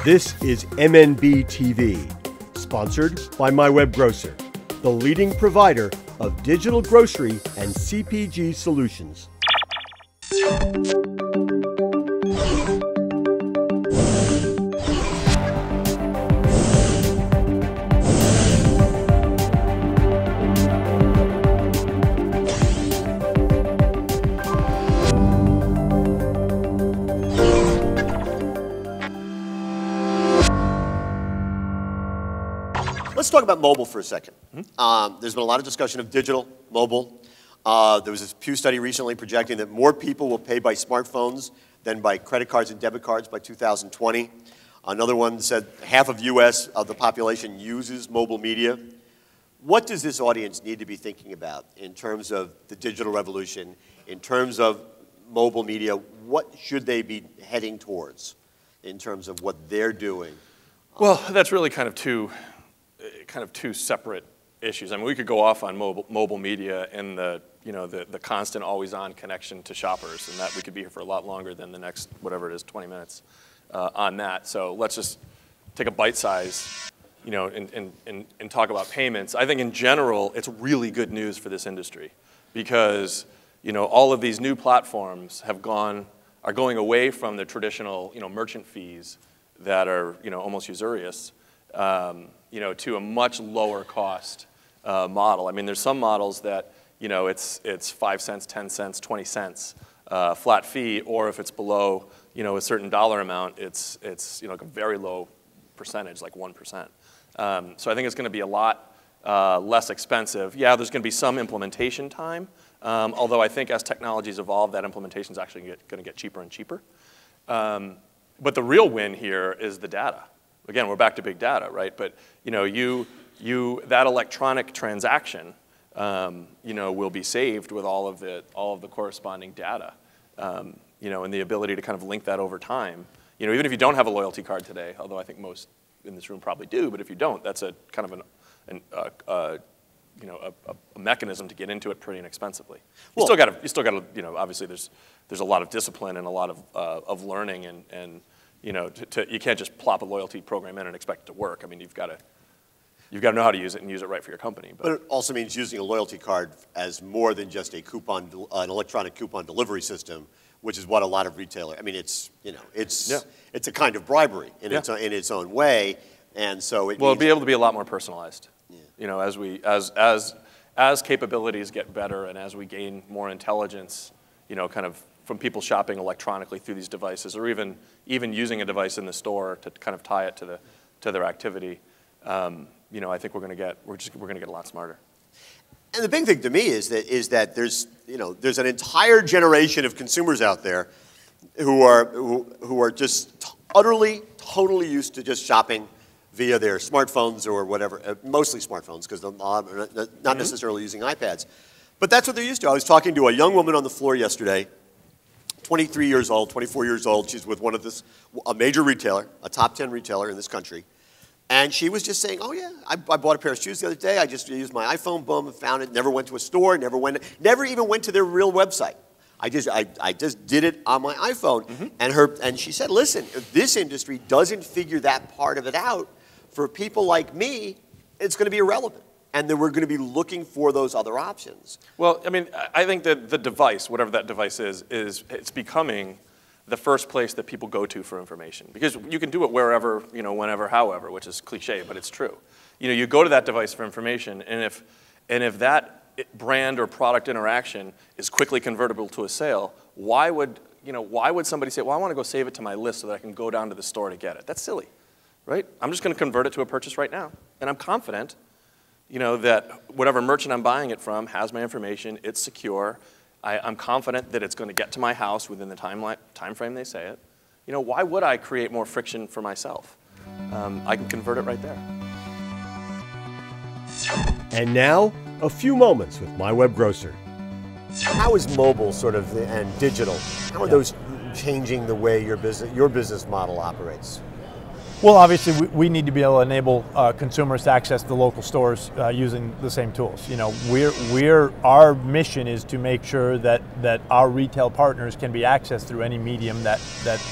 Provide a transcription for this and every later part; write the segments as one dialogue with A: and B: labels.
A: This is MNB-TV, sponsored by MyWebGrocer, the leading provider of digital grocery and CPG solutions.
B: Let's talk about mobile for a second. There's been a lot of discussion of digital, mobile. There was this Pew study recently projecting that more people will pay by smartphones than by credit cards and debit cards by 2020. Another one said half of the population uses mobile media. What does this audience need to be thinking about in terms of the digital revolution, in terms of mobile media? What should they be heading towards in terms of what they're doing?
C: Well, that's really kind of two separate issues. I mean, we could go off on mobile media and the constant always-on connection to shoppers, and that we could be here for a lot longer than the next, whatever it is, 20 minutes on that. So let's just take a bite size, and talk about payments. I think in general, it's really good news for this industry because, all of these new platforms are going away from the traditional, merchant fees that are, almost usurious, to a much lower cost model. I mean, there's some models that, it's 5 cents, 10 cents, 20 cents flat fee, or if it's below, a certain dollar amount, it's a very low percentage, like 1%. So I think it's going to be a lot less expensive. Yeah, there's going to be some implementation time, although I think as technologies evolve, that implementation is actually going to get cheaper and cheaper. But the real win here is the data. Again, we're back to big data, right? But that electronic transaction, will be saved with all of the corresponding data, and the ability to kind of link that over time. Even if you don't have a loyalty card today, although I think most in this room probably do, but if you don't, that's a kind of a mechanism to get into it pretty inexpensively. You still got to, obviously there's a lot of discipline and a lot of learning and you can't just plop a loyalty program in and expect it to work. I mean, you've got to know how to use it and use it right for your company. But
B: it also means using a loyalty card as more than just an electronic coupon delivery system, which is what a lot of retailers. I mean, it's a kind of bribery in its own way, and so
C: it'll be able to be a lot more personalized. Yeah. As capabilities get better and as we gain more intelligence, kind of from people shopping electronically through these devices, or even using a device in the store to kind of tie it to their activity. I think we're going to get a lot smarter.
B: And the big thing to me is that there's an entire generation of consumers out there who are just utterly, totally used to just shopping via their smartphones or whatever, mostly smartphones because they're not necessarily using iPads. But that's what they're used to. I was talking to a young woman on the floor yesterday, 23 years old, 24 years old. She's with a major retailer, a top 10 retailer in this country. And she was just saying, oh yeah, I bought a pair of shoes the other day. I just used my iPhone, boom, found it. Never went to a store, never even went to their real website. I just did it on my iPhone. And she said, listen, if this industry doesn't figure that part of it out, for people like me, it's going to be irrelevant. And then we're going to be looking for those other options.
C: Well, I mean, I think that the device, whatever that device is it's becoming the first place that people go to for information. Because you can do it wherever, whenever, however, which is cliche, but it's true. You go to that device for information, and if that brand or product interaction is quickly convertible to a sale, why would somebody say, well, I want to go save it to my list so that I can go down to the store to get it? That's silly, right? I'm just going to convert it to a purchase right now, and I'm confident that whatever merchant I'm buying it from has my information, it's secure, I'm confident that it's going to get to my house within the time frame they say it. Why would I create more friction for myself? I can convert it right there.
A: And now, a few moments with MyWebGrocer.
B: How is mobile and digital, how are those changing the way your business model operates?
D: Well, obviously, we need to be able to enable consumers to access the local stores using the same tools. You know, our mission is to make sure that our retail partners can be accessed through any medium that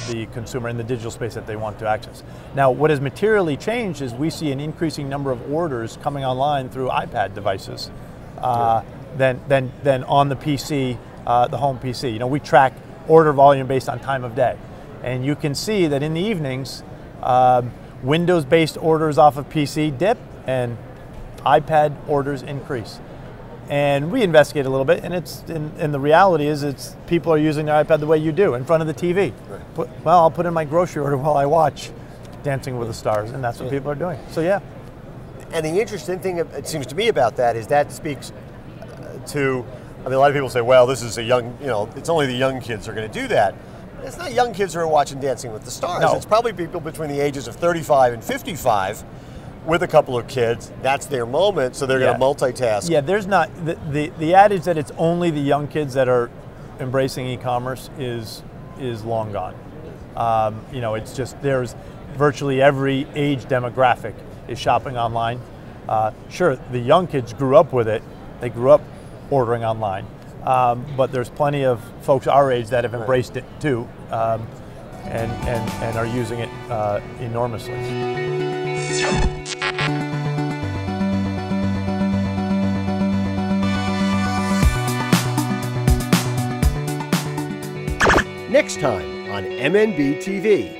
D: the consumer in the digital space that they want to access. Now, what has materially changed is we see an increasing number of orders coming online through iPad devices than on the PC, the home PC. You know, we track order volume based on time of day, and you can see that in the evenings, Windows-based orders off of PC dip and iPad orders increase. And we investigate a little bit, and and the reality is people are using their iPad the way you do, in front of the TV. Right. Well, I'll put in my grocery order while I watch Dancing with the Stars, and that's what people are doing. So yeah.
B: And the interesting thing, it seems to me, about that is that speaks to, I mean, a lot of people say, well, this is a young, you know, it's only the young kids who are going to do that. It's not young kids who are watching Dancing with the Stars. No. It's probably people between the ages of 35 and 55 with a couple of kids. That's their moment, so they're going to multitask.
D: Yeah, there's not, the adage that it's only the young kids that are embracing e-commerce is long gone. You know, it's just, there's virtually every age demographic is shopping online. Sure, the young kids grew up with it. They grew up ordering online. But there's plenty of folks our age that have embraced it too, and are using it enormously.
A: Next time on MNB-TV.